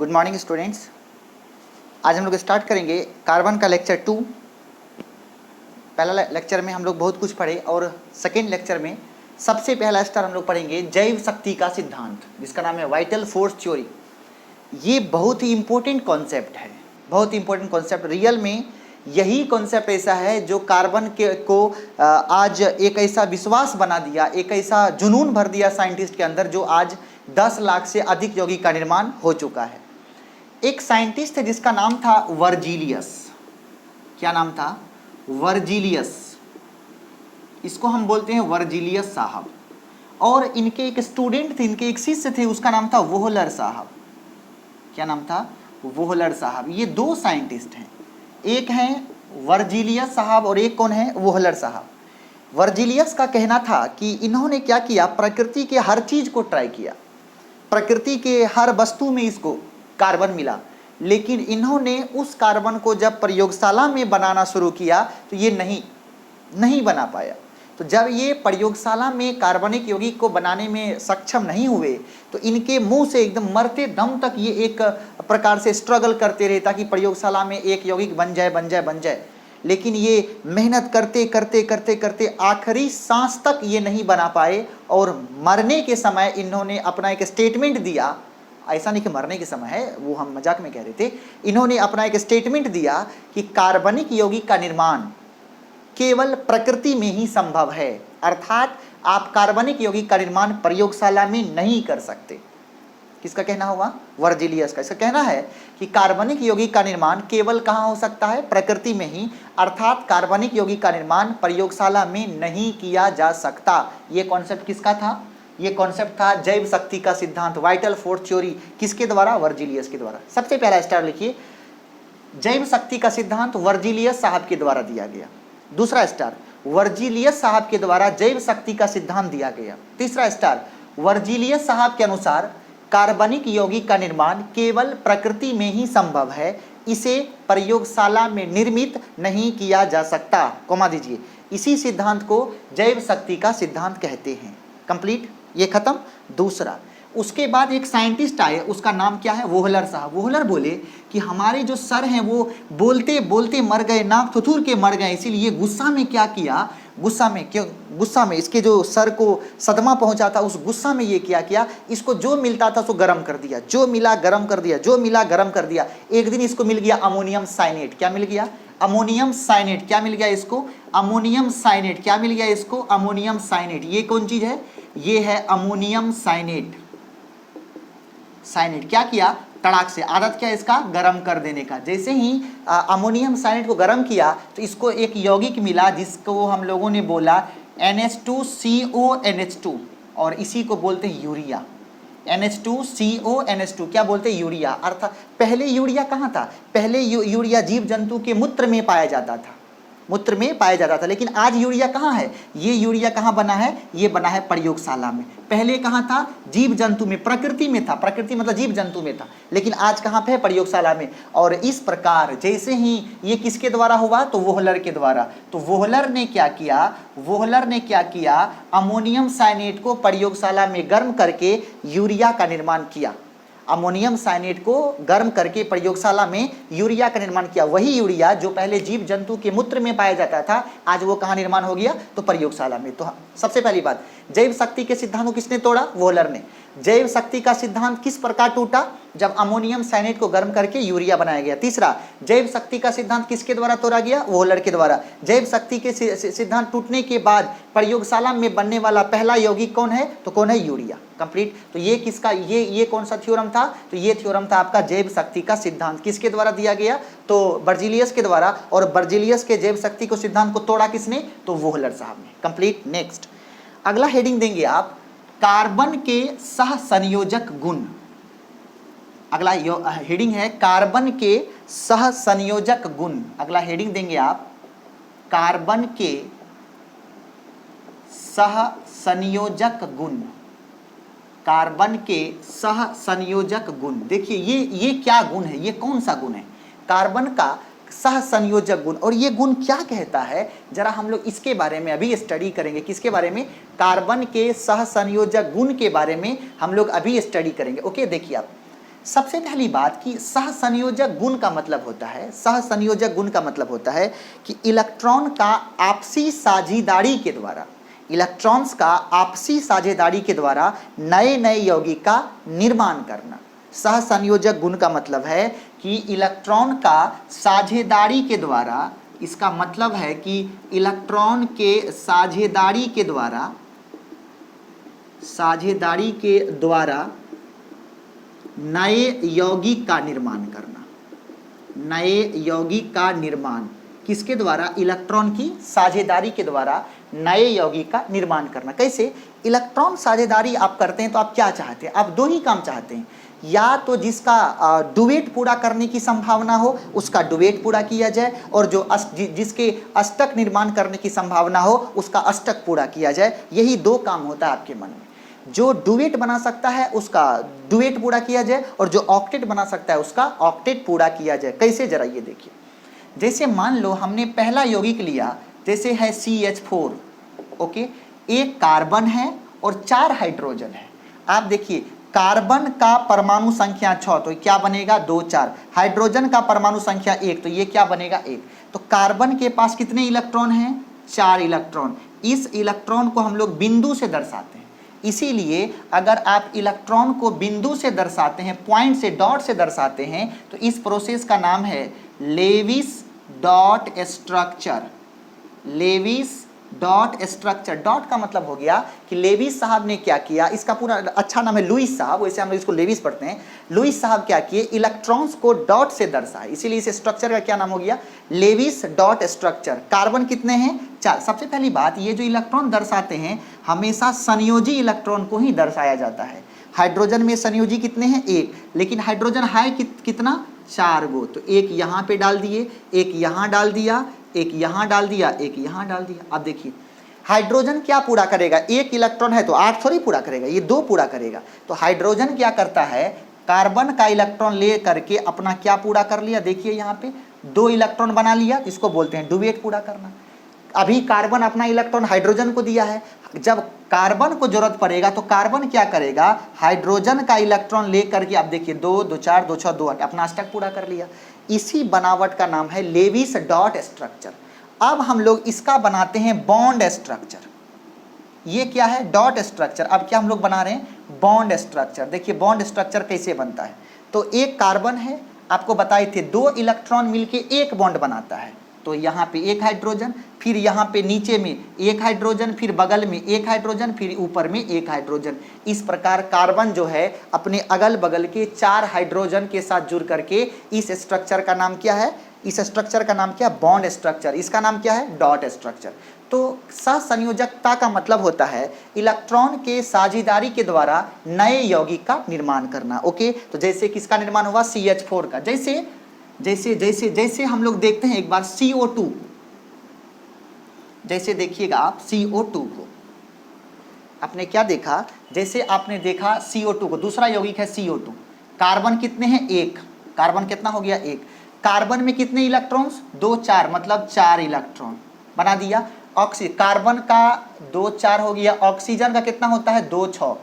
Good morning students. आज हम लोग स्टार्ट करेंगे कार्बन का लेक्चर 2। पहला लेक्चर में हम लोग बहुत कुछ पढ़े और सेकेंड लेक्चर में सबसे पहला स्टार हम लोग पढ़ेंगे जैव शक्ति का सिद्धांत, जिसका नाम है वाइटल फोर्स थ्योरी। ये बहुत ही इंपॉर्टेंट कॉन्सेप्ट है, बहुत ही इंपॉर्टेंट कॉन्सेप्ट। रियल में यही कॉन्सेप्ट ऐसा है जो कार्बन के को आज एक ऐसा विश्वास बना दिया, एक ऐसा जुनून भर दिया साइंटिस्ट के अंदर, जो आज 10 लाख से अधिक यौगिक का निर्माण हो चुका है। एक साइंटिस्ट है जिसका नाम था वर्जीलियस। क्या नाम था? वर्जीलियस। इसको हम बोलते हैं वर्जीलियस साहब। और इनके एक स्टूडेंट थे, इनके एक शिष्य थे, उसका नाम था वोहलर साहब। क्या नाम था? वोहलर साहब। ये दो साइंटिस्ट हैं, एक हैं वर्जीलियस साहब और एक कौन है? वोहलर साहब। वर्जीलियस का कहना था कि इन्होंने क्या किया, प्रकृति के हर चीज को ट्राई किया, प्रकृति के हर वस्तु में इसको कार्बन मिला, लेकिन इन्होंने उस कार्बन को जब प्रयोगशाला में बनाना शुरू किया तो ये नहीं बना पाया। तो जब ये प्रयोगशाला में कार्बनिक यौगिक को बनाने में सक्षम नहीं हुए तो इनके मुंह से एकदम मरते दम तक ये एक प्रकार से स्ट्रगल करते रहे ताकि प्रयोगशाला में एक यौगिक बन जाए। लेकिन ये मेहनत करते करते करते करते आखिरी सांस तक ये नहीं बना पाए और मरने के समय इन्होंने अपना एक स्टेटमेंट दिया। ऐसा नहीं कि मरने के समय है, वो हम मजाक में कह रहे थे। इन्होंने अपना एक स्टेटमेंट दिया कि कार्बनिक यौगिक का निर्माण केवल प्रकृति में ही संभव है, अर्थात आप कार्बनिक यौगिक का निर्माण प्रयोगशाला में नहीं कर सकते। किसका कहना हुआ? वर्जीलियस का। इसका कहना है कि कार्बनिक यौगिक का निर्माण केवल कहाँ हो सकता है? प्रकृति में ही, अर्थात कार्बनिक यौगिक का निर्माण प्रयोगशाला में नहीं किया जा सकता। ये कॉन्सेप्ट किसका था? ये कॉन्सेप्ट था जैव शक्ति का सिद्धांत, वाइटल फोर्स थ्योरी। किसके द्वारा? वर्जीलियस के द्वारा। सबसे पहला स्टार लिखिए, जैव शक्ति का सिद्धांत वर्जीलियस साहब के द्वारा दिया गया। दूसरा स्टार, वर्जीलियस साहब के द्वारा जैव शक्ति का सिद्धांत दिया गया। तीसरा स्टार, वर्जीलियस साहब के अनुसार कार्बनिक यौगिक का निर्माण केवल प्रकृति में ही संभव है, इसे प्रयोगशाला में निर्मित नहीं किया जा सकता। कॉमा दीजिए। इसी सिद्धांत को जैव शक्ति का सिद्धांत कहते हैं। कंप्लीट, ये खत्म। दूसरा, उसके बाद एक साइंटिस्ट आए, उसका नाम क्या है? वोहलर साहब। वोहलर बोले कि हमारे जो सर हैं वो बोलते बोलते मर गए, नाक थुथुर के मर गए, इसीलिए गुस्सा में क्या किया, गुस्सा में इसके जो सर को सदमा पहुंचा था, उस गुस्सा में ये क्या किया, इसको जो मिलता था उसको गर्म कर दिया, जो मिला गर्म कर दिया, जो मिला गर्म कर दिया। एक दिन इसको मिल गया अमोनियम साइनेट। क्या मिल गया? Ammonium cyanate. क्या मिल गया इसको? Ammonium cyanate. क्या मिल गया इसको? Ammonium cyanate. ये कौन चीज है? ये है अमोनियम साइनेट। साइनेट क्या किया? तड़ाक से, आदत क्या इसका? गरम कर देने का। जैसे ही अमोनियम साइनेट को गरम किया तो इसको एक यौगिक मिला जिसको हम लोगों ने बोला NH2CONH2, और इसी को बोलते हैं यूरिया। NH2CONH2 क्या बोलते हैं? यूरिया। अर्थात पहले यूरिया कहाँ था? पहले यूरिया जीव जंतु के मूत्र में पाया जाता था, मूत्र में पाया जाता था। लेकिन आज यूरिया कहाँ है? ये यूरिया कहाँ बना है? ये बना है प्रयोगशाला में। पहले कहाँ था? जीव जंतु में, प्रकृति में था। प्रकृति मतलब जीव जंतु में था, लेकिन आज कहाँ पे है? प्रयोगशाला में। और इस प्रकार जैसे ही ये किसके द्वारा हुआ? तो वोहलर के द्वारा। तो वोहलर ने क्या किया? अमोनियम साइनेट को प्रयोगशाला में गर्म करके यूरिया का निर्माण किया। अमोनियम साइनेट को गर्म करके प्रयोगशाला में यूरिया का निर्माण किया। वही यूरिया जो पहले जीव जंतु के मूत्र में पाया जाता था, आज वो कहाँ निर्माण हो गया? तो प्रयोगशाला में। तो सबसे पहली बात, जैव शक्ति के सिद्धांत को किसने तोड़ा? वोहलर ने। जैव शक्ति का सिद्धांत किस प्रकार टूटा? जब अमोनियम साइनेट को गर्म करके यूरिया बनाया गया। तीसरा, जैव शक्ति का सिद्धांत किसके द्वारा तोड़ा गया? वोहलर के द्वारा। जैव शक्ति के सिद्धांत टूटने के बाद प्रयोगशाला में बनने वाला पहला यौगिक कौन है? तो कौन है? यूरिया। कंप्लीट। तो ये किसका, ये कौन सा थ्योरम था? तो ये थ्योरम था आपका जैव शक्ति का सिद्धांत। किसके द्वारा दिया गया? तो वर्जीलियस के द्वारा। और वर्जीलियस के जैव शक्ति को सिद्धांत को तोड़ा किसने? तो वोहलर साहब ने। कंप्लीट। नेक्स्ट, अगला हेडिंग देंगे आप, कार्बन के सहसंयोजक गुण। अगला हेडिंग है कार्बन के सहसंयोजक गुण। अगला हेडिंग देंगे आप, कार्बन के सहसंयोजक गुण। कार्बन के सहसंयोजक गुण। देखिए ये क्या गुण है? ये कौन सा गुण है? कार्बन का सहसंयोजक गुण। और ये गुण क्या कहता है, जरा हम लोग इसके बारे में अभी स्टडी करेंगे। किसके बारे में? कार्बन के सहसंयोजक गुण के बारे में हम लोग अभी स्टडी करेंगे। ओके, देखिए आप, सबसे पहली बात कि सहसंयोजक गुण का मतलब होता है, सहसंयोजक गुण का मतलब होता है कि इलेक्ट्रॉन का आपसी साझेदारी के द्वारा, इलेक्ट्रॉन्स का आपसी साझेदारी के द्वारा नए नए यौगिक का निर्माण करना। सहसंयोजक गुण का मतलब है कि इलेक्ट्रॉन का साझेदारी के द्वारा, इसका मतलब है कि इलेक्ट्रॉन के साझेदारी के द्वारा नए यौगिक का निर्माण करना। नए यौगिक का निर्माण किसके द्वारा? इलेक्ट्रॉन की साझेदारी के द्वारा नए यौगिक का निर्माण करना। कैसे? इलेक्ट्रॉन साझेदारी आप करते हैं तो आप क्या चाहते हैं? आप दो ही काम चाहते हैं, या तो जिसका डुएट पूरा करने की संभावना हो उसका डुएट पूरा किया जाए, और जो जिसके अष्टक निर्माण करने की संभावना हो उसका अष्टक पूरा किया जाए। यही दो काम होता है आपके मन में। जो डुएट बना सकता है उसका डुएट पूरा किया जाए, और जो ऑक्टेट बना सकता है उसका ऑक्टेट पूरा किया जाए। कैसे? जरा ये देखिए। जैसे मान लो हमने पहला यौगिक लिया, जैसे है CH4, ओके, एक कार्बन है और 4 हाइड्रोजन है। आप देखिए कार्बन का परमाणु संख्या 6, तो क्या बनेगा? 2 4। हाइड्रोजन का परमाणु संख्या 1, तो ये क्या बनेगा? 1। तो कार्बन के पास कितने इलेक्ट्रॉन हैं? 4 इलेक्ट्रॉन। इस इलेक्ट्रॉन को हम लोग बिंदु से दर्शाते हैं। इसीलिए अगर आप इलेक्ट्रॉन को बिंदु से दर्शाते हैं, पॉइंट से, डॉट से दर्शाते हैं, तो इस प्रोसेस का नाम है Lewis dot structure. Lewis dot structure. Dot का मतलब हो गया कि लेविस साहब ने क्या किया, इसका पूरा अच्छा नाम है लुईस साहब, वैसे हम लोग इसको लेविस पढ़ते हैं। लुईस साहब क्या किए? इलेक्ट्रॉन्स को डॉट से दर्शाए, इसीलिए इस स्ट्रक्चर का क्या नाम हो गया? Levi's dot structure. कार्बन कितने हैं? 4। सबसे पहली बात, ये जो इलेक्ट्रॉन दर्शाते हैं हमेशा संयोजी इलेक्ट्रॉन को ही दर्शाया जाता है। हाइड्रोजन में संयोजी कितने हैं? 1। लेकिन हाइड्रोजन है कितना? 4 गो। तो एक यहाँ पे डाल दिए, एक यहाँ डाल दिया, एक यहाँ डाल दिया, एक यहाँ डाल दिया। अब देखिए हाइड्रोजन क्या पूरा करेगा? 1 इलेक्ट्रॉन है तो 8 थोड़ी पूरा करेगा, ये 2 पूरा करेगा। तो हाइड्रोजन क्या करता है? कार्बन का इलेक्ट्रॉन ले करके अपना क्या पूरा कर लिया? देखिए यहाँ पे 2 इलेक्ट्रॉन बना लिया, इसको बोलते हैं डुएट पूरा करना। अभी कार्बन अपना इलेक्ट्रॉन हाइड्रोजन को दिया है, जब कार्बन को जरूरत पड़ेगा तो कार्बन क्या करेगा? हाइड्रोजन का इलेक्ट्रॉन ले करके, अब देखिए 2 2 4 2 6 2 8, अपना अष्टक पूरा कर लिया। इसी बनावट का नाम है लेविस डॉट स्ट्रक्चर। अब हम लोग इसका बनाते हैं बॉन्ड स्ट्रक्चर। ये क्या है? Dot structure. अब क्या हम लोग बना रहे हैं? Bond structure. देखिए बॉन्ड स्ट्रक्चर कैसे बनता है। तो एक कार्बन है, आपको बताए थे 2 इलेक्ट्रॉन मिलके एक बॉन्ड बनाता है। तो यहाँ पे एक हाइड्रोजन, फिर यहाँ पे नीचे में एक हाइड्रोजन, फिर बगल में एक हाइड्रोजन, फिर ऊपर में एक हाइड्रोजन। इस प्रकार कार्बन जो है अपने अगल बगल के 4 हाइड्रोजन के साथ जुड़ करके इस स्ट्रक्चर का नाम क्या है? इस स्ट्रक्चर का नाम क्या? Bond structure. इसका नाम क्या है? Dot structure. तो सहसंयोजकता का मतलब होता है इलेक्ट्रॉन के साझेदारी के द्वारा नए यौगिक का निर्माण करना। ओके, तो जैसे किसका निर्माण हुआ? CH4 का। जैसे हम लोग देखते हैं एक बार CO2, जैसे देखिएगा आप CO2 को, आपने क्या देखा? जैसे आपने देखा CO2 को, दूसरा यौगिक है CO2। कार्बन कितने हैं? 1। कार्बन कितना हो गया? 1। कार्बन में कितने इलेक्ट्रॉन्स? 2 4, मतलब 4 इलेक्ट्रॉन बना दिया। कार्बन का 2 4 हो गया। ऑक्सीजन का कितना होता है? 2 6।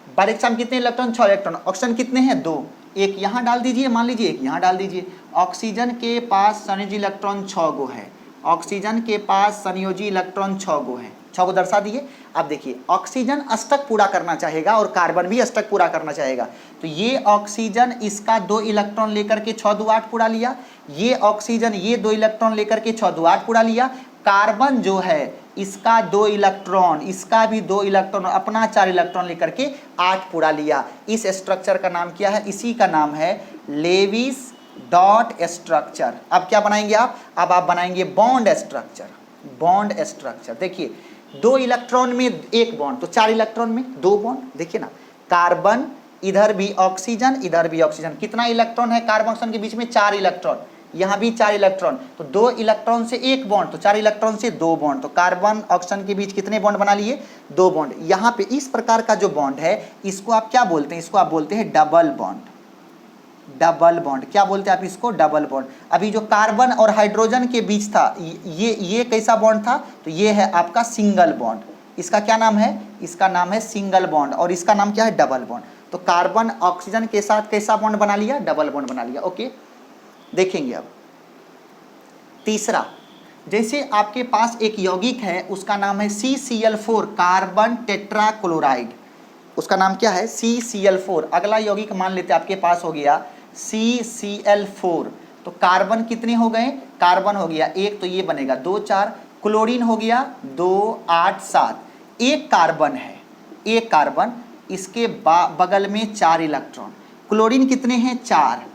बारीक में कितने इलेक्ट्रॉन? 6 इलेक्ट्रॉन। ऑक्सीजन कितने हैं? 2। एक यहाँ डाल दीजिए, मान लीजिए एक यहाँ डाल दीजिए। ऑक्सीजन के पास संयोजी इलेक्ट्रॉन 6 गो है। ऑक्सीजन के पास संयोजी इलेक्ट्रॉन 6 गो है। 6 को दर्शा दिए। अब देखिए ऑक्सीजन अष्टक पूरा करना चाहेगा और कार्बन भी अष्टक पूरा करना चाहेगा। तो ये ऑक्सीजन इसका 2 इलेक्ट्रॉन लेकर के 6 2 8 पूरा लिया। ये ऑक्सीजन ये 2 इलेक्ट्रॉन लेकर के 6 2 8 पूरा लिया। कार्बन जो है इसका 2 इलेक्ट्रॉन, इसका भी 2 इलेक्ट्रॉन, अपना 4 इलेक्ट्रॉन लेकर के 8 पूरा लिया। इस स्ट्रक्चर का नाम क्या है? इसी का नाम है लेविस डॉट स्ट्रक्चर। अब क्या बनाएंगे आप? अब आप बनाएंगे बॉन्ड स्ट्रक्चर। बॉन्ड स्ट्रक्चर देखिए 2 इलेक्ट्रॉन में 1 बॉन्ड, तो 4 इलेक्ट्रॉन में 2 बॉन्ड। देखिए ना, कार्बन इधर भी ऑक्सीजन, इधर भी ऑक्सीजन। कितना इलेक्ट्रॉन है कार्बन ऑक्सीजन के बीच में? 4 इलेक्ट्रॉन। यहाँ भी 4 इलेक्ट्रॉन, तो 2 इलेक्ट्रॉन से 1 बॉन्ड, तो 4 इलेक्ट्रॉन से 2 बॉन्ड। तो कार्बन ऑक्सीजन के बीच कितने बॉन्ड बना लिए? 2 बॉन्ड। यहाँ पे इस प्रकार का जो बॉन्ड है इसको आप क्या बोलते हैं? इसको आप बोलते हैं डबल बॉन्ड। डबल बॉन्ड क्या बोलते हैं आप इसको? Double bond. अभी जो कार्बन और हाइड्रोजन के बीच था ये कैसा बॉन्ड था? तो ये है आपका सिंगल बॉन्ड। इसका क्या नाम है? इसका नाम है सिंगल बॉन्ड और इसका नाम क्या है, डबल बॉन्ड। तो कार्बन ऑक्सीजन के साथ कैसा बॉन्ड बना लिया, डबल बॉन्ड बना लिया। ओके, देखेंगे अब तीसरा, जैसे आपके पास एक यौगिक है उसका नाम है CCl4 कार्बन टेट्राक्लोराइड, उसका नाम क्या है, CCl4। अगला यौगिक मान लेते हैं आपके पास हो गया CCl4, तो कार्बन कितने हो गए, कार्बन हो गया एक, तो ये बनेगा 2 4, क्लोरीन हो गया 2 8 7, एक कार्बन है, एक कार्बन, इसके बगल में 4 इलेक्ट्रॉन। क्लोरीन कितने हैं, 4,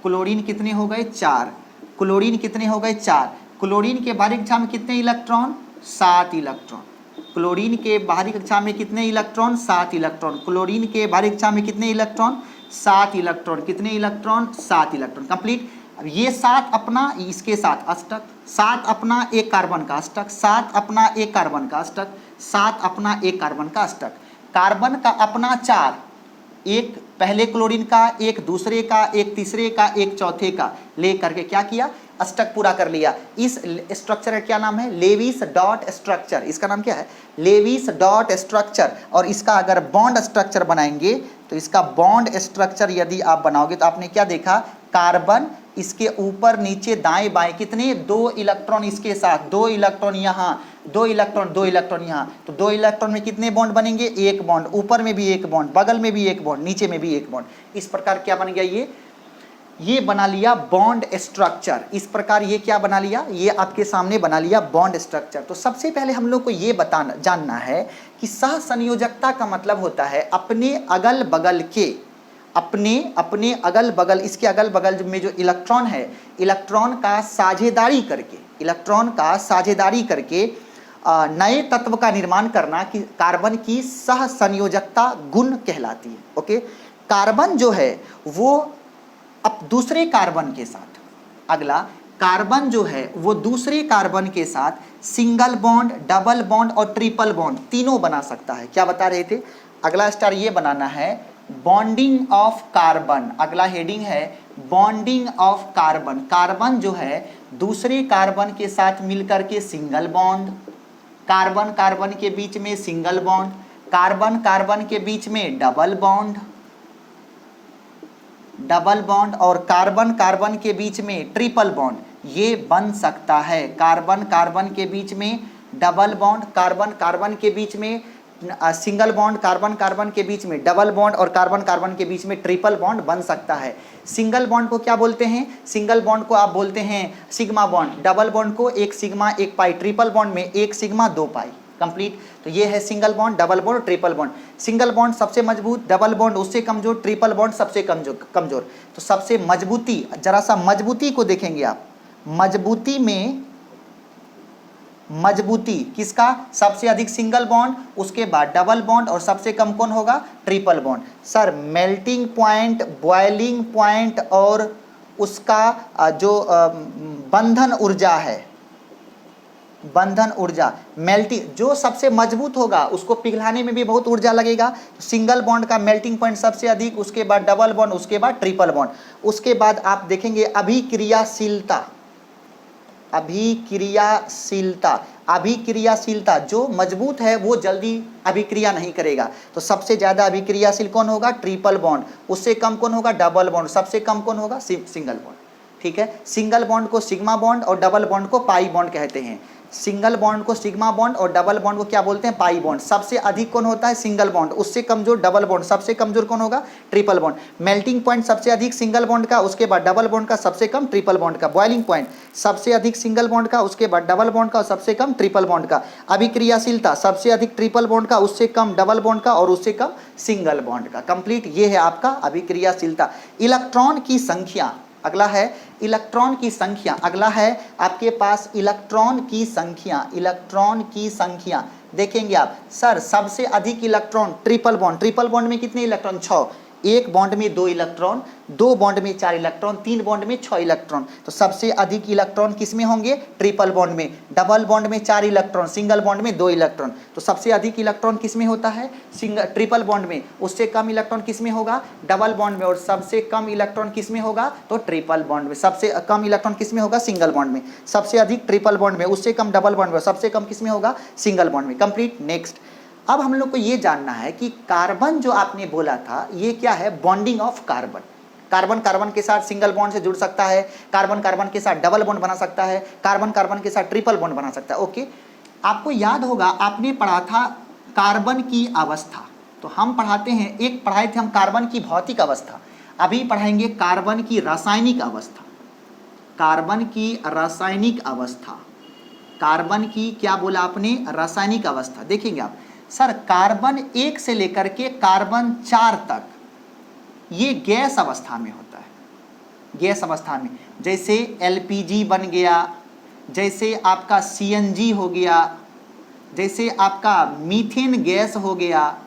क्लोरीन कितने हो गए 4, क्लोरीन कितने हो गए 4, क्लोरीन के बाहरी कक्षा में कितने इलेक्ट्रॉन, 7 इलेक्ट्रॉन, क्लोरीन के बाहरी कक्षा में कितने इलेक्ट्रॉन, 7 इलेक्ट्रॉन, क्लोरीन के बाहरी कक्षा में कितने इलेक्ट्रॉन, 7 इलेक्ट्रॉन, कितने इलेक्ट्रॉन, 7 इलेक्ट्रॉन, कंप्लीट। अब ये 7 अपना, इसके साथ अष्टक, 7 अपना एक कार्बन का अष्टक, 7 अपना एक कार्बन का अष्टक, 7 अपना एक कार्बन का अष्टक, कार्बन का अपना 4, एक पहले क्लोरीन का, एक दूसरे का, एक तीसरे का, एक चौथे का, ले करके क्या किया, अष्टक पूरा कर लिया। इस स्ट्रक्चर का क्या नाम है, लेविस डॉट स्ट्रक्चर, इसका नाम क्या है, लेविस डॉट स्ट्रक्चर। और इसका अगर बॉन्ड स्ट्रक्चर बनाएंगे तो इसका बॉन्ड स्ट्रक्चर यदि आप बनाओगे तो आपने क्या देखा, कार्बन इसके ऊपर नीचे दाएं बाएं कितने, 2 इलेक्ट्रॉन इसके साथ, 2 इलेक्ट्रॉन यहाँ, 2 इलेक्ट्रॉन, 2 इलेक्ट्रॉन यहाँ, तो 2 इलेक्ट्रॉन में कितने बॉन्ड बनेंगे, एक बॉन्ड, ऊपर में भी एक बॉन्ड, बगल में भी एक बॉन्ड, नीचे में भी एक बॉन्ड। इस प्रकार क्या बन गया, ये बना लिया बॉन्ड स्ट्रक्चर। इस प्रकार ये क्या बना लिया, ये आपके सामने बना लिया बॉन्ड स्ट्रक्चर। तो सबसे पहले हम लोग को ये जानना है कि सहसंयोजकता का मतलब होता है अपने अगल बगल के, अपने अगल बगल, इसके अगल बगल में जो इलेक्ट्रॉन है, इलेक्ट्रॉन का साझेदारी करके, इलेक्ट्रॉन का साझेदारी करके नए तत्व का निर्माण करना कि कार्बन की सहसंयोजकता गुण कहलाती है। ओके, कार्बन जो है वो अब दूसरे कार्बन के साथ, अगला कार्बन जो है वो दूसरे कार्बन के साथ सिंगल बॉन्ड, डबल बॉन्ड और ट्रिपल बॉन्ड तीनों बना सकता है। क्या बता रहे थे, अगला स्टार ये बनाना है बॉन्डिंग ऑफ कार्बन, अगला हेडिंग है बॉन्डिंग ऑफ कार्बन। कार्बन जो है दूसरे कार्बन के साथ मिलकर के सिंगल बॉन्ड, कार्बन कार्बन के बीच में सिंगल बॉन्ड, कार्बन कार्बन के बीच में डबल बॉन्ड, डबल बॉन्ड और कार्बन कार्बन के बीच में ट्रिपल बॉन्ड, ये बन सकता है। कार्बन कार्बन के बीच में डबल बॉन्ड, कार्बन कार्बन के बीच में सिंगल बॉन्ड, कार्बन कार्बन के बीच में डबल बॉन्ड और कार्बन कार्बन के बीच में ट्रिपल बॉन्ड बन सकता है। सिंगल बॉन्ड को क्या बोलते हैं, सिंगल बॉन्ड को आप बोलते हैं सिग्मा बॉन्ड, डबल बॉन्ड को एक सिग्मा एक पाई, ट्रिपल बॉन्ड में एक सिग्मा 2 पाई, कंप्लीट। तो ये है single bond, double bond, triple bond. Single bond सबसे मजबूत, डबल बॉन्ड उससे कमजोर, ट्रिपल बॉन्ड सबसे कमजोर। तो सबसे मजबूती, जरा सा मजबूती को देखेंगे आप, मजबूती में मजबूती किसका, सबसे अधिक सिंगल बॉन्ड, उसके बाद डबल बॉन्ड और सबसे कम कौन होगा, triple bond. Sir melting point, boiling point और उसका जो बंधन ऊर्जा है, बंधन ऊर्जा, मेल्टिंग, जो सबसे मजबूत होगा उसको पिघलाने में भी बहुत ऊर्जा लगेगा। सिंगल बॉन्ड का मेल्टिंग पॉइंट सबसे अधिक, उसके बाद डबल बॉन्ड, उसके बाद ट्रिपल बॉन्ड। उसके बाद आप देखेंगे अभिक्रियाशीलता, अभिक्रियाशीलता, अभिक्रियाशीलता जो मजबूत है वो जल्दी अभिक्रिया नहीं करेगा। तो सबसे ज़्यादा अभिक्रियाशील कौन होगा, ट्रिपल बॉन्ड, उससे कम कौन होगा, डबल बॉन्ड, सबसे कम कौन होगा, सिंगल बॉन्ड। ठीक है, सिंगल बॉन्ड को सिग्मा बॉन्ड और डबल बॉन्ड को पाई बॉन्ड कहते हैं। सिंगल बॉन्ड को सिग्मा बॉन्ड और डबल बॉन्ड को क्या बोलते हैं, पाई बॉन्ड। सबसे अधिक कौन होता है, सिंगल बॉन्ड, उससे कमजोर डबल बॉन्ड, सबसे कमजोर कौन होगा, ट्रिपल बॉन्ड। मेल्टिंग पॉइंट सबसे अधिक सिंगल बॉन्ड का, उसके बाद डबल बॉन्ड का, सबसे कम ट्रिपल बॉन्ड का। बॉइलिंग पॉइंट सबसे अधिक सिंगल बॉन्ड का, उसके बाद डबल बॉन्ड का और सबसे कम ट्रिपल बॉन्ड का। अभिक्रियाशीलता सबसे अधिक ट्रिपल बॉन्ड का, उससे कम डबल बॉन्ड का और उससे कम सिंगल बॉन्ड का। कंप्लीट, ये है आपका अभिक्रियाशीलता। इलेक्ट्रॉन की संख्या, अगला है इलेक्ट्रॉन की संख्या, अगला है आपके पास इलेक्ट्रॉन की संख्या, इलेक्ट्रॉन की संख्या देखेंगे आप। सर सबसे अधिक electron triple bond, triple bond में कितने इलेक्ट्रॉन, 6, एक बॉन्ड में 2 इलेक्ट्रॉन, 2 बॉन्ड में 4 इलेक्ट्रॉन, 3 बॉन्ड में 6 इलेक्ट्रॉन। तो सबसे अधिक इलेक्ट्रॉन किस में होंगे, ट्रिपल बॉन्ड में। डबल बॉन्ड में 4 इलेक्ट्रॉन, सिंगल बॉन्ड में 2 इलेक्ट्रॉन। तो सबसे अधिक इलेक्ट्रॉन किस में होता है, ट्रिपल बॉन्ड में। उससे कम इलेक्ट्रॉन किस में होगा, डबल बॉन्ड में। और सबसे कम इलेक्ट्रॉन किस में होगा, तो ट्रिपल बॉन्ड में। सबसे कम इलेक्ट्रॉन किस में होगा, सिंगल बॉन्ड में। सबसे अधिक ट्रिपल बॉन्ड में, उससे कम डबल बॉन्ड में, सबसे कम किस में होगा, सिंगल बॉन्ड में। कंप्लीट। नेक्स्ट, अब हम लोग को ये जानना है कि कार्बन जो आपने बोला था ये क्या है, bonding of carbon. Carbon carbon के साथ सिंगल बॉन्ड से जुड़ सकता है, कार्बन कार्बन के साथ डबल बॉन्ड बना सकता है, कार्बन कार्बन के साथ ट्रिपल बॉन्ड बना सकता है। ओके, आपको याद होगा आपने पढ़ा था कार्बन की अवस्था, तो हम पढ़ाते हैं, एक पढ़ाए थे हम कार्बन की भौतिक अवस्था, अभी पढ़ाएंगे कार्बन की रासायनिक अवस्था। कार्बन की रासायनिक अवस्था, कार्बन की क्या बोला आपने, रासायनिक अवस्था। देखेंगे आप सर, कार्बन 1 से लेकर के कार्बन 4 तक ये गैस अवस्था में होता है। गैस अवस्था में जैसे एलपीजी बन गया, जैसे आपका सीएनजी हो गया, जैसे आपका मीथेन गैस हो गया,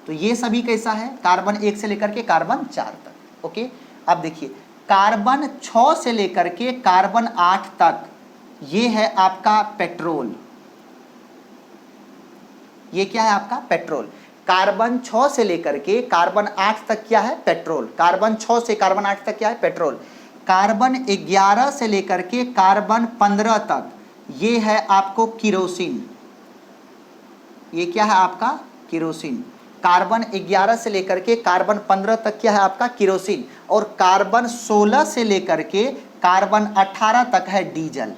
तो ये सभी कैसा है, कार्बन 1 से लेकर के कार्बन 4 तक। ओके, अब देखिए कार्बन 6 से लेकर के कार्बन 8 तक ये है आपका पेट्रोल। ये क्या है आपका पेट्रोल। कार्बन 6 से लेकर के कार्बन 8 तक क्या है, पेट्रोल। कार्बन 6 से कार्बन 8 तक क्या है, पेट्रोल। कार्बन 11 से लेकर के कार्बन 15 तक ये है आपको किरोसिन। ये क्या है आपका, किरोसिन। कार्बन 11 से लेकर के कार्बन 15 तक क्या है आपका, किरोसिन। और कार्बन 16 से लेकर के कार्बन 18 तक है डीजल।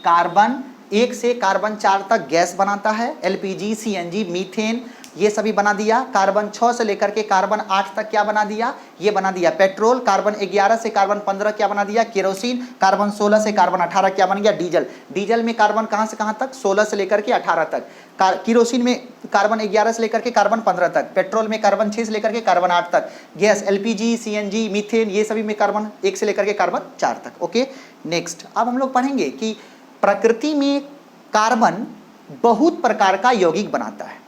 कार्बन 1 से कार्बन 4 तक गैस बनाता है, एलपीजी, सीएनजी, मीथेन, ये सभी बना दिया। कार्बन 6 से लेकर के कार्बन 8 तक क्या बना दिया, ये बना दिया पेट्रोल। कार्बन 11 से कार्बन 15 क्या बना दिया, केरोसिन। कार्बन 16 से कार्बन 18 क्या बन गया, डीजल। डीजल में कार्बन कहां से कहां तक, 16 से लेकर के 18 तक। किरोसिन में कार्बन 11 से लेकर के कार्बन 15 तक। पेट्रोल में कार्बन 6 से लेकर के कार्बन 8 तक। गैस एलपीजी, सीएनजी, मीथेन, ये सभी में कार्बन 1 से लेकर के कार्बन 4 तक। ओके, नेक्स्ट अब हम लोग पढ़ेंगे कि प्रकृति में कार्बन बहुत प्रकार का यौगिक बनाता है।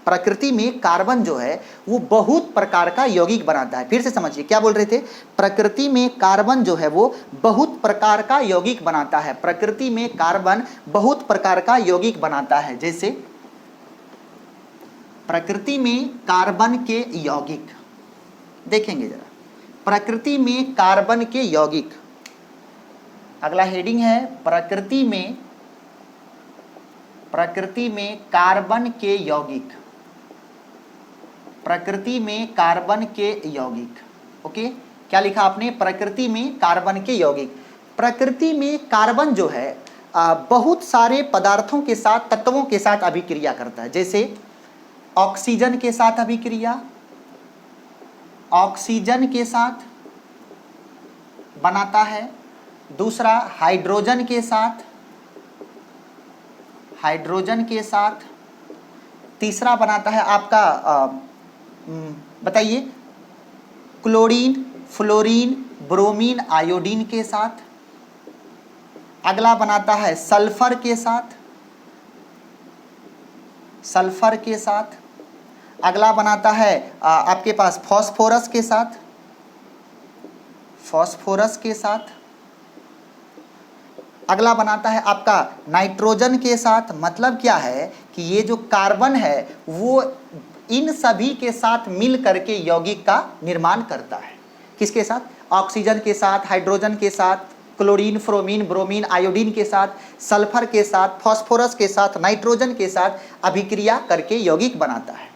प्रकृति में कार्बन जो है वो बहुत प्रकार का यौगिक बनाता है। फिर से समझिए क्या बोल रहे थे, प्रकृति में कार्बन जो है वो बहुत प्रकार का यौगिक बनाता है। प्रकृति में कार्बन बहुत प्रकार का यौगिक बनाता है। जैसे प्रकृति में कार्बन के यौगिक देखेंगे जरा, प्रकृति में कार्बन के यौगिक। अगला हेडिंग है प्रकृति में कार्बन के यौगिक। प्रकृति में कार्बन के यौगिक। ओके, क्या लिखा आपने, प्रकृति में कार्बन के यौगिक। प्रकृति में कार्बन जो है बहुत सारे पदार्थों के साथ, तत्वों के साथ अभिक्रिया करता है। जैसे ऑक्सीजन के साथ अभिक्रिया, ऑक्सीजन के साथ बनाता है। दूसरा हाइड्रोजन के साथ, हाइड्रोजन के साथ। तीसरा बनाता है आपका बताइए, क्लोरीन, फ्लोरीन, ब्रोमीन, आयोडीन के साथ। अगला बनाता है सल्फर के साथ, सल्फर के साथ। अगला बनाता है आपके पास फॉस्फोरस के साथ, फॉस्फोरस के साथ। अगला बनाता है आपका नाइट्रोजन के साथ। मतलब क्या है कि ये जो कार्बन है वो इन सभी के साथ मिल करके यौगिक का निर्माण करता है। किसके साथ, ऑक्सीजन के साथ, हाइड्रोजन के साथ, क्लोरीन, फ्रोमीन, ब्रोमीन, आयोडीन के साथ, सल्फर के साथ, फॉस्फोरस के साथ, नाइट्रोजन के साथ अभिक्रिया करके यौगिक बनाता है।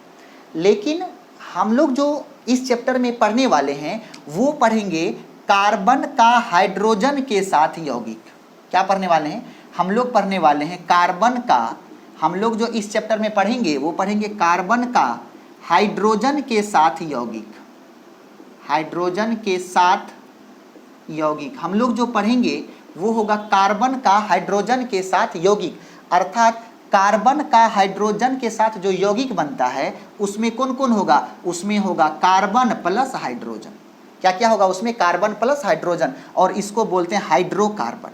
लेकिन हम लोग जो इस चैप्टर में पढ़ने वाले हैं वो पढ़ेंगे कार्बन का हाइड्रोजन के साथ यौगिक। क्या पढ़ने वाले हैं हम लोग, पढ़ने वाले हैं कार्बन का, हम लोग जो इस चैप्टर में पढ़ेंगे वो पढ़ेंगे कार्बन का हाइड्रोजन के साथ यौगिक। हाइड्रोजन के साथ यौगिक हम लोग जो पढ़ेंगे वो होगा कार्बन का हाइड्रोजन के साथ यौगिक। अर्थात कार्बन का हाइड्रोजन के साथ जो यौगिक बनता है उसमें कौन कौन होगा, उसमें होगा कार्बन प्लस हाइड्रोजन। क्या क्या होगा उसमें, कार्बन प्लस हाइड्रोजन। और इसको बोलते हैं हाइड्रोकार्बन।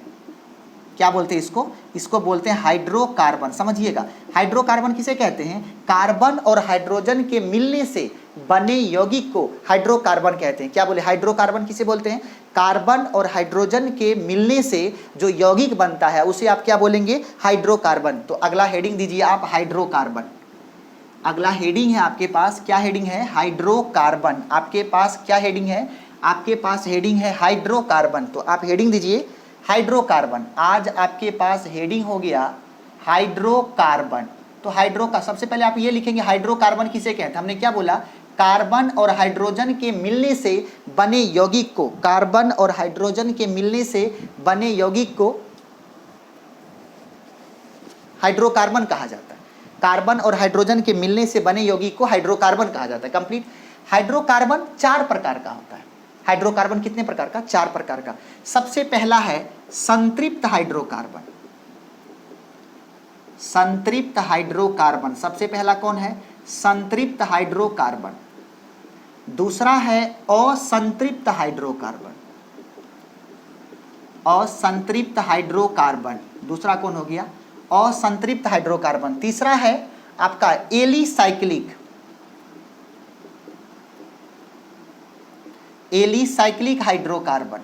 क्या बोलते हैं इसको, इसको बोलते हैं हाइड्रोकार्बन। समझिएगा, हाइड्रोकार्बन किसे कहते हैं, कार्बन और हाइड्रोजन के मिलने से बने यौगिक को हाइड्रोकार्बन कहते हैं। क्या बोले, हाइड्रोकार्बन किसे बोलते हैं, कार्बन और हाइड्रोजन के मिलने से जो यौगिक बनता है उसे आप क्या बोलेंगे, हाइड्रोकार्बन। तो अगला हेडिंग दीजिए आप, हाइड्रोकार्बन। अगला हेडिंग है आपके पास, क्या हेडिंग है, हाइड्रोकार्बन। आपके पास क्या हेडिंग है, आपके पास हेडिंग है हाइड्रोकार्बन। तो आप हेडिंग दीजिए हाइड्रोकार्बन। आज आपके पास हेडिंग हो गया हाइड्रोकार्बन। तो हाइड्रो का सबसे पहले आप ये लिखेंगे हाइड्रोकार्बन किसे कहते हैं। हमने क्या बोला, कार्बन और हाइड्रोजन के मिलने से बने यौगिक को, कार्बन और हाइड्रोजन के मिलने से बने यौगिक को हाइड्रोकार्बन कहा जाता है। कार्बन और हाइड्रोजन के मिलने से बने यौगिक को हाइड्रोकार्बन कहा जाता है। कंप्लीट। हाइड्रोकार्बन 4 प्रकार का होता है। हाइड्रोकार्बन कितने प्रकार का, 4 प्रकार का। सबसे पहला है संतृप्त हाइड्रोकार्बन। संतृप्त हाइड्रोकार्बन सबसे पहला कौन है, संतृप्त हाइड्रोकार्बन। दूसरा है असंतृप्त हाइड्रोकार्बन। असंतृप्त हाइड्रोकार्बन दूसरा कौन हो गया, असंतृप्त हाइड्रोकार्बन। तीसरा है आपका alicyclic, alicyclic hydrocarbon,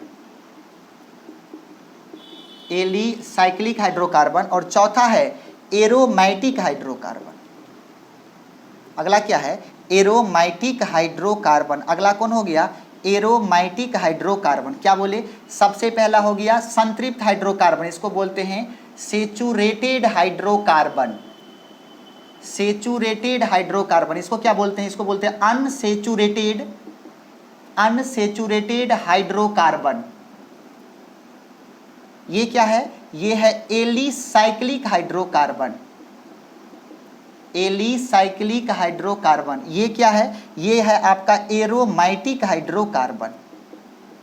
alicyclic hydrocarbon. और चौथा है एरोमैटिक हाइड्रोकार्बन। अगला क्या है, एरोमैटिक हाइड्रोकार्बन। अगला कौन हो गया, एरोमैटिक हाइड्रोकार्बन। क्या बोले, सबसे पहला हो गया संतृप्त हाइड्रोकार्बन, इसको बोलते हैं सेचुरेटेड हाइड्रोकार्बन। सेचुरेटेड हाइड्रोकार्बन इसको क्या बोलते हैं, इसको बोलते हैं अनसेचुरेटेड, अनसेचुरेटेड हाइड्रोकार्बन। ये क्या है, ये है एलिसाइक्लिक हाइड्रोकार्बन। Alicyclic hydrocarbon. ये क्या है, ये है आपका एरोमैटिक हाइड्रोकार्बन,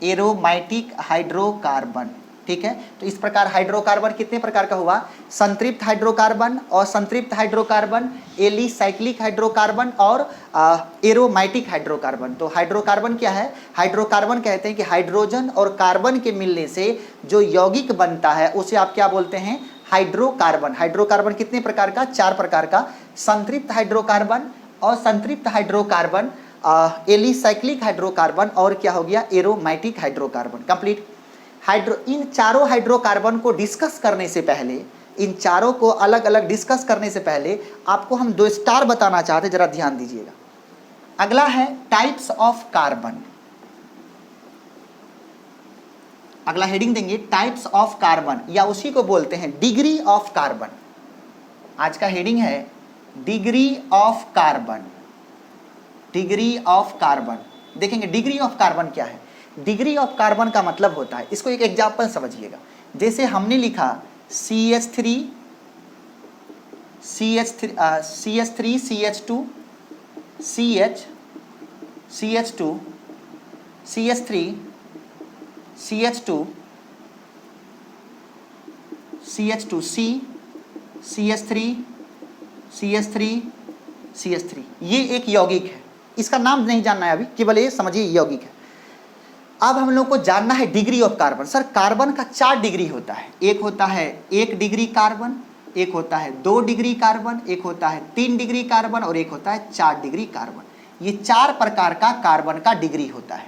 एरोमैटिक हाइड्रोकार्बन। ठीक है, तो इस प्रकार हाइड्रोकार्बन कितने प्रकार का हुआ, संतृप्त हाइड्रोकार्बन, असंतृप्त हाइड्रोकार्बन, एलिसाइक्लिक हाइड्रोकार्बन और एरोमैटिक हाइड्रोकार्बन। तो हाइड्रोकार्बन क्या है, हाइड्रोकार्बन कहते हैं कि हाइड्रोजन और कार्बन के मिलने से जो यौगिक बनता है उसे आप क्या बोलते हैं, हाइड्रोकार्बन। हाइड्रोकार्बन कितने प्रकार का, 4 प्रकार का, संतृप्त हाइड्रोकार्बन, असंतृप्त हाइड्रोकार्बन, एलिसाइक्लिक हाइड्रोकार्बन और क्या हो गया, एरोमैटिक हाइड्रोकार्बन। कंप्लीट। इन चारों हाइड्रोकार्बन को डिस्कस करने से पहले, इन चारों को अलग अलग डिस्कस करने से पहले आपको हम 2 स्टार बताना चाहते हैं, जरा ध्यान दीजिएगा। अगला है टाइप्स ऑफ कार्बन। अगला हेडिंग देंगे टाइप्स ऑफ कार्बन, या उसी को बोलते हैं डिग्री ऑफ कार्बन। आज का हेडिंग है degree of carbon. Degree of carbon देखेंगे। डिग्री ऑफ कार्बन क्या है, डिग्री ऑफ कार्बन का मतलब होता है, इसको एक एग्जांपल समझिएगा। जैसे हमने लिखा CH3 CH3 CH2 CH CH2 CH3 CH2 CH2 C CH3 CH3 CH3, ये एक यौगिक है। इसका नाम नहीं जानना है अभी, केवल ये समझिए यौगिक है। अब हम लोग को जानना है degree of carbon. Sir carbon का 4 डिग्री होता है, एक होता है 1 डिग्री कार्बन, एक होता है 2 डिग्री कार्बन, एक होता है 3 डिग्री कार्बन और एक होता है 4 डिग्री कार्बन। ये 4 प्रकार का कार्बन का डिग्री होता है।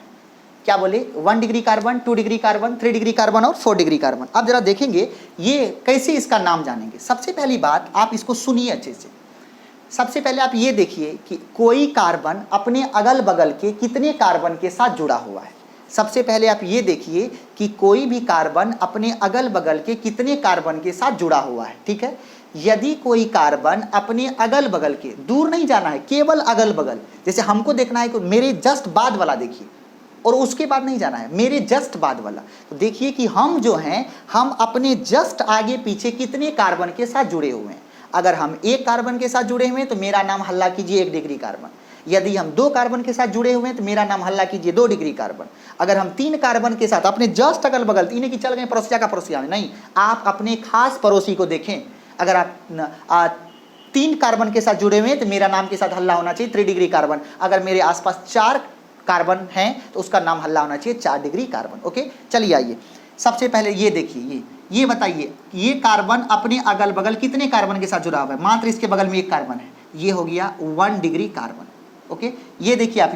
क्या बोले, 1 degree carbon, 2 degree carbon, 3 degree carbon और 4 डिग्री कार्बन। अब जरा देखेंगे ये कैसे इसका नाम जानेंगे। सबसे पहली बात आप इसको सुनिए अच्छे से। सबसे पहले आप ये देखिए कि कोई कार्बन अपने अगल बगल के कितने कार्बन के साथ जुड़ा हुआ है। सबसे पहले आप ये देखिए कि कोई भी कार्बन अपने अगल बगल के कितने कार्बन के साथ जुड़ा हुआ है। ठीक है, यदि कोई कार्बन अपने अगल बगल के, दूर नहीं जाना है, केवल अगल बगल, जैसे हमको देखना है कि मेरे जस्ट बाद वाला देखिए, और उसके बाद नहीं जाना है, मेरे जस्ट बाद वाला। तो देखिए कि हम जो हैं, हम अपने जस्ट आगे पीछे कितने कार्बन के साथ जुड़े हुए हैं। अगर हम 1 कार्बन के साथ जुड़े हुए हैं तो मेरा नाम हल्ला कीजिए 1 डिग्री कार्बन। यदि हम 2 कार्बन के साथ जुड़े हुए हैं तो मेरा नाम हल्ला कीजिए 2 डिग्री कार्बन। अगर हम 3 कार्बन के साथ अपने जस्ट अगल बगल, इन्हें की चल गए पड़ोसिया का पड़ोसिया में, नहीं, आप अपने खास पड़ोसी को देखें। अगर आप 3 कार्बन के साथ जुड़े हुए हैं तो मेरा नाम के साथ हल्ला होना चाहिए 3 डिग्री कार्बन। अगर मेरे आसपास 4 कार्बन हैं तो उसका नाम हल्ला होना चाहिए 4 डिग्री कार्बन। ओके, चलिए आइए। सबसे पहले ये देखिए, ये बताइए ये कार्बन अपने अगल बगल कितने कार्बन के साथ जुड़ा हुआ है। मात्र इसके बगल में 1 कार्बन है, ये हो गया 1 डिग्री कार्बन। ओके, ये देखिए आप,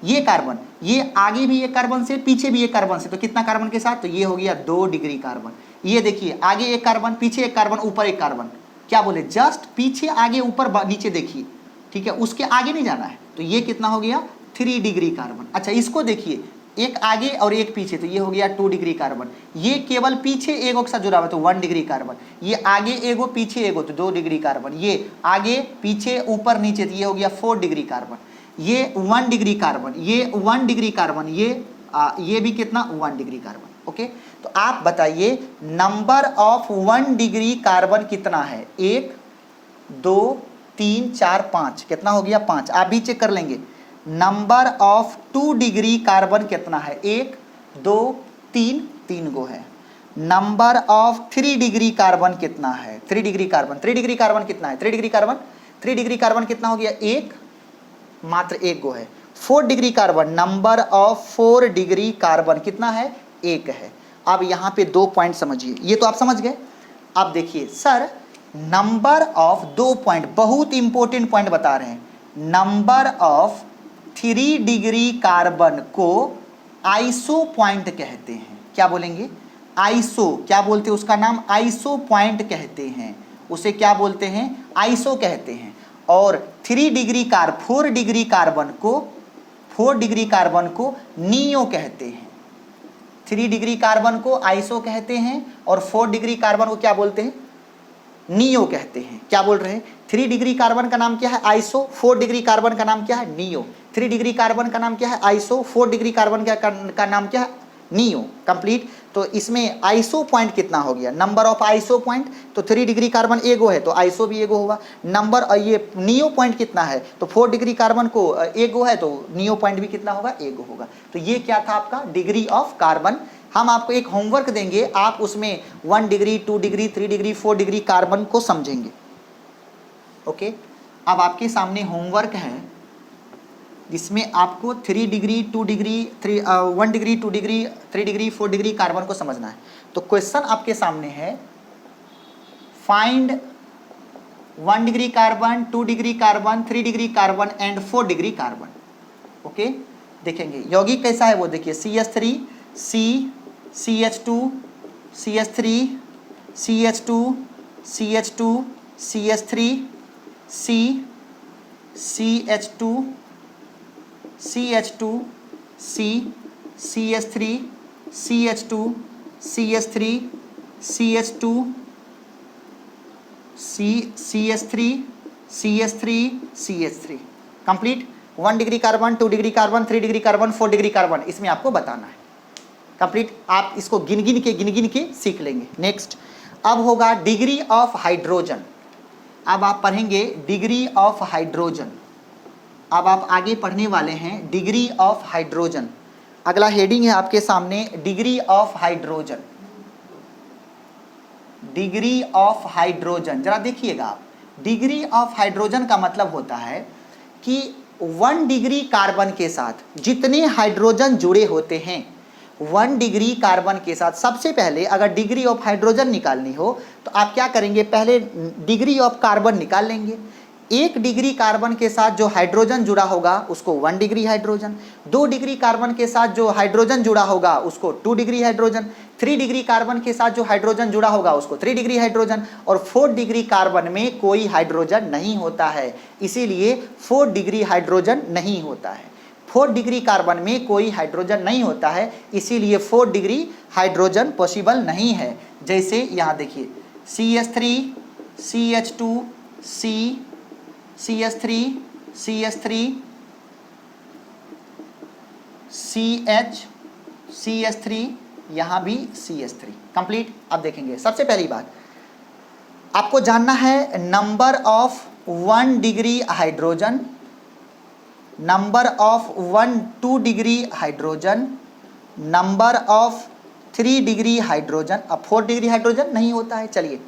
ये कार्बन, ये आगे भी 1 कार्बन से, पीछे भी 1 कार्बन से, तो कितना कार्बन के साथ, तो ये हो गया 2 डिग्री कार्बन। ये देखिए आगे 1 कार्बन, पीछे 1 कार्बन, ऊपर 1 कार्बन। क्या बोले, जस्ट पीछे आगे ऊपर नीचे देखिए, ठीक है, उसके आगे नहीं जाना है। तो ये कितना हो गया 3 डिग्री कार्बन। अच्छा, इसको देखिए, एक आगे और एक पीछे, तो ये हो गया 2 डिग्री कार्बन। ये केवल पीछे एगो के साथ जुड़ा हुआ तो 1 डिग्री कार्बन। ये आगे एगो पीछे एगो तो 2 डिग्री कार्बन। ये आगे पीछे ऊपर नीचे तो ये हो गया 4 डिग्री कार्बन। ये 1 डिग्री कार्बन, ये 1 डिग्री कार्बन, ये भी कितना 1 डिग्री कार्बन। ओके, तो आप बताइए नंबर ऑफ 1 डिग्री कार्बन कितना है? 1 2 3 4 5, कितना हो गया 5। आप भी चेक कर लेंगे। नंबर ऑफ 2 डिग्री कार्बन कितना है? 1 2 3, 3 गो है। नंबर ऑफ 3 डिग्री कार्बन कितना है? 3 डिग्री कार्बन, 3 डिग्री कार्बन कितना है? 3 डिग्री कार्बन, 3 डिग्री कार्बन कितना हो गया? 1, मात्र 1 गो है। 4 degree carbon, number of 4 degree carbon कितना है? 1 है। अब यहाँ पे 2 पॉइंट समझिए, ये तो आप समझ गए। अब देखिए सर, नंबर ऑफ 2 पॉइंट, बहुत इंपॉर्टेंट पॉइंट बता रहे हैं। नंबर ऑफ 3 डिग्री कार्बन को आइसो पॉइंट कहते हैं। क्या बोलेंगे? आइसो, क्या बोलते हैं उसका नाम? आइसो पॉइंट कहते हैं। उसे क्या बोलते हैं? आइसो कहते हैं। और 4 डिग्री कार्बन को 4 डिग्री कार्बन को नियो कहते हैं। 3 डिग्री कार्बन को आइसो कहते हैं और 4 डिग्री कार्बन को क्या बोलते हैं? नियो कहते हैं। क्या बोल रहे हैं? 3 डिग्री कार्बन का नाम क्या है? आइसो। 4 डिग्री कार्बन का नाम क्या है? नियो। 3 डिग्री कार्बन का नाम क्या है? आइसो। 4 डिग्री कार्बन का नाम क्या है? नियो। कंप्लीट। तो इसमें आइसो पॉइंट कितना हो गया? नंबर ऑफ आइसो पॉइंट, तो 3 डिग्री कार्बन एगो है तो आइसो भी एगो होगा। नंबर ये नियो पॉइंट कितना है? तो 4 डिग्री कार्बन को एगो है तो नियो पॉइंट भी कितना होगा? एगो होगा। तो ये क्या था आपका डिग्री ऑफ कार्बन। हम आपको एक होमवर्क देंगे, आप उसमें 1 degree 2 degree 3 degree 4 degree carbon को समझेंगे। ओके, अब आपके सामने होमवर्क है जिसमें आपको 3 degree 2 degree 1 degree 2 degree 3 degree 4 degree carbon को समझना है। तो क्वेश्चन आपके सामने है, find 1 degree carbon, 2 degree carbon, 3 degree carbon and 4 degree carbon. Okay, देखेंगे यौगिक कैसा है वो देखिए। CH3 C CH2 CH3 CH2 CH2 CH3 C CH2 CH2 C CH3 CH2 CH3 CH2 C CH3 CH3 CH3। Complete. 1 degree carbon, 2 degree carbon, 3 degree carbon, 4 degree carbon, इसमें आपको बताना है। कंप्लीट। आप इसको गिन गिन के सीख लेंगे। नेक्स्ट, अब होगा डिग्री ऑफ हाइड्रोजन। अब आप पढ़ेंगे डिग्री ऑफ हाइड्रोजन। अब आप आगे पढ़ने वाले हैं डिग्री ऑफ हाइड्रोजन। अगला हेडिंग है आपके सामने degree of hydrogen. Degree of hydrogen, जरा देखिएगा आप। डिग्री ऑफ हाइड्रोजन का मतलब होता है कि 1 डिग्री कार्बन के साथ जितने हाइड्रोजन जुड़े होते हैं, 1 डिग्री कार्बन के साथ, सबसे पहले अगर डिग्री ऑफ हाइड्रोजन निकालनी हो तो आप क्या करेंगे? पहले डिग्री ऑफ कार्बन निकाल लेंगे। 1 डिग्री कार्बन के साथ जो हाइड्रोजन जुड़ा होगा उसको 1 डिग्री हाइड्रोजन, 2 डिग्री कार्बन के साथ जो हाइड्रोजन जुड़ा होगा उसको 2 डिग्री हाइड्रोजन, 3 डिग्री कार्बन के साथ जो हाइड्रोजन जुड़ा होगा उसको 3 डिग्री हाइड्रोजन, और 4 डिग्री कार्बन में कोई हाइड्रोजन नहीं होता है, इसीलिए 4 डिग्री हाइड्रोजन नहीं होता है। 4 डिग्री कार्बन में कोई हाइड्रोजन नहीं होता है, इसीलिए 4 डिग्री हाइड्रोजन पॉसिबल नहीं है। जैसे यहाँ देखिए CH3 CH2 C CH3 CH3 CH CH3, यहाँ भी CH3। कंप्लीट। अब देखेंगे सबसे पहली बात आपको जानना है number of 1 degree hydrogen, number of 2 degree hydrogen, number of 3 degree hydrogen. अब 4 डिग्री हाइड्रोजन नहीं होता है। चलिए,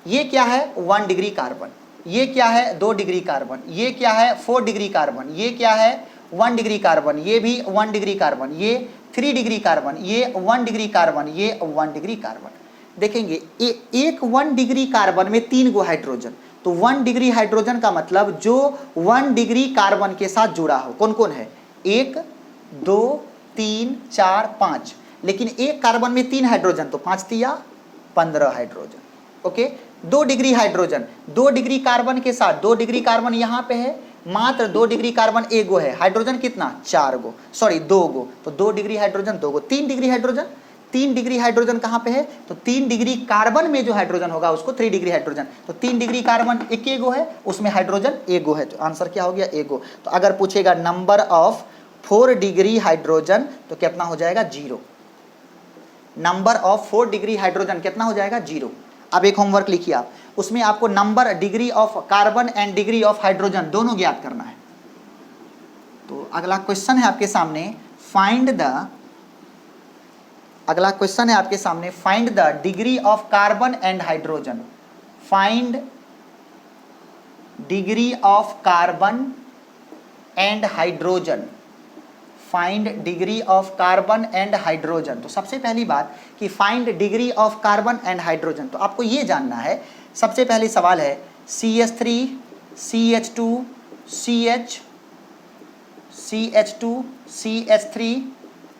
ये क्या है? 1 डिग्री कार्बन। ये क्या है? 2 डिग्री कार्बन। ये क्या है? 4 डिग्री कार्बन। ये क्या है? 1 डिग्री कार्बन। ये भी 1 डिग्री कार्बन। ये 3 डिग्री कार्बन। ये 1 डिग्री कार्बन। ये 1 डिग्री कार्बन। देखेंगे एक 1 डिग्री कार्बन में 3 गो हाइड्रोजन, तो 1 डिग्री हाइड्रोजन का मतलब जो 1 डिग्री कार्बन के साथ जुड़ा हो। कौन कौन है? 1 2 3 4 5, लेकिन एक कार्बन में 3 हाइड्रोजन तो 5 तिया 15 hydrogen. Okay, 2 degree hydrogen, 2 degree carbon के साथ, 2 डिग्री कार्बन यहाँ पे है, मात्र 2 डिग्री कार्बन एक गो है, हाइड्रोजन कितना 4 गो, सॉरी 2 गो, तो 2 डिग्री हाइड्रोजन 2 गो, 3 डिग्री हाइड्रोजन, 3 डिग्री हाइड्रोजन कहाँ पे है, तो 3 डिग्री कार्बन में जो हाइड्रोजन होगा उसको 3 डिग्री हाइड्रोजन, तो 3 डिग्री कार्बन एक गो है, उसमें हाइड्रोजन एक गो है, तो आंसर क्या हो गया एक गो। तो अगर पूछेगा नंबर ऑफ 4 डिग्री हाइड्रोजन तो कितना हो जाएगा 0। नंबर ऑफ 4 डिग्री हाइड्रोजन कितना हो जाएगा 0। अब एक होमवर्क लिखिए आप, उसमें आपको number degree of carbon and degree of hydrogen दोनों ज्ञात करना है। तो अगला क्वेश्चन है आपके सामने, find the degree of carbon and hydrogen. Find degree of carbon and hydrogen. Find degree of carbon and hydrogen. तो सबसे पहली बात कि find degree of carbon and hydrogen, तो आपको ये जानना है, सबसे पहली सवाल है CH3 CH2 CH CH2 CH3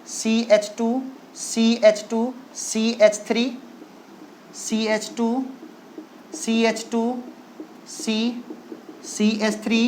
CH2 CH2 CH3 CH2 CH2 C CH3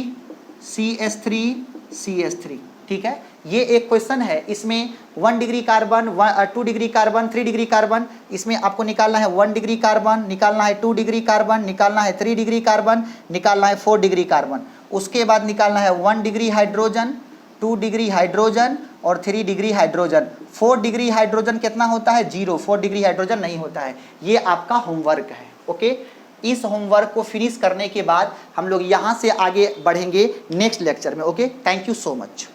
CH3 CH3। ठीक है, ये एक क्वेश्चन है, इसमें 1 degree carbon, 2 degree carbon, 3 degree carbon, इसमें आपको निकालना है 1 डिग्री कार्बन, निकालना है 2 डिग्री कार्बन, निकालना है 3 डिग्री कार्बन, निकालना है 4 डिग्री कार्बन, उसके बाद निकालना है 1 डिग्री हाइड्रोजन, 2 डिग्री हाइड्रोजन और 3 डिग्री हाइड्रोजन। 4 डिग्री हाइड्रोजन कितना होता है 0, 4 डिग्री हाइड्रोजन नहीं होता है। ये आपका होमवर्क है। ओके, इस होमवर्क को फिनिश करने के बाद हम लोग यहाँ से आगे बढ़ेंगे नेक्स्ट लेक्चर में। Okay, thank you so much.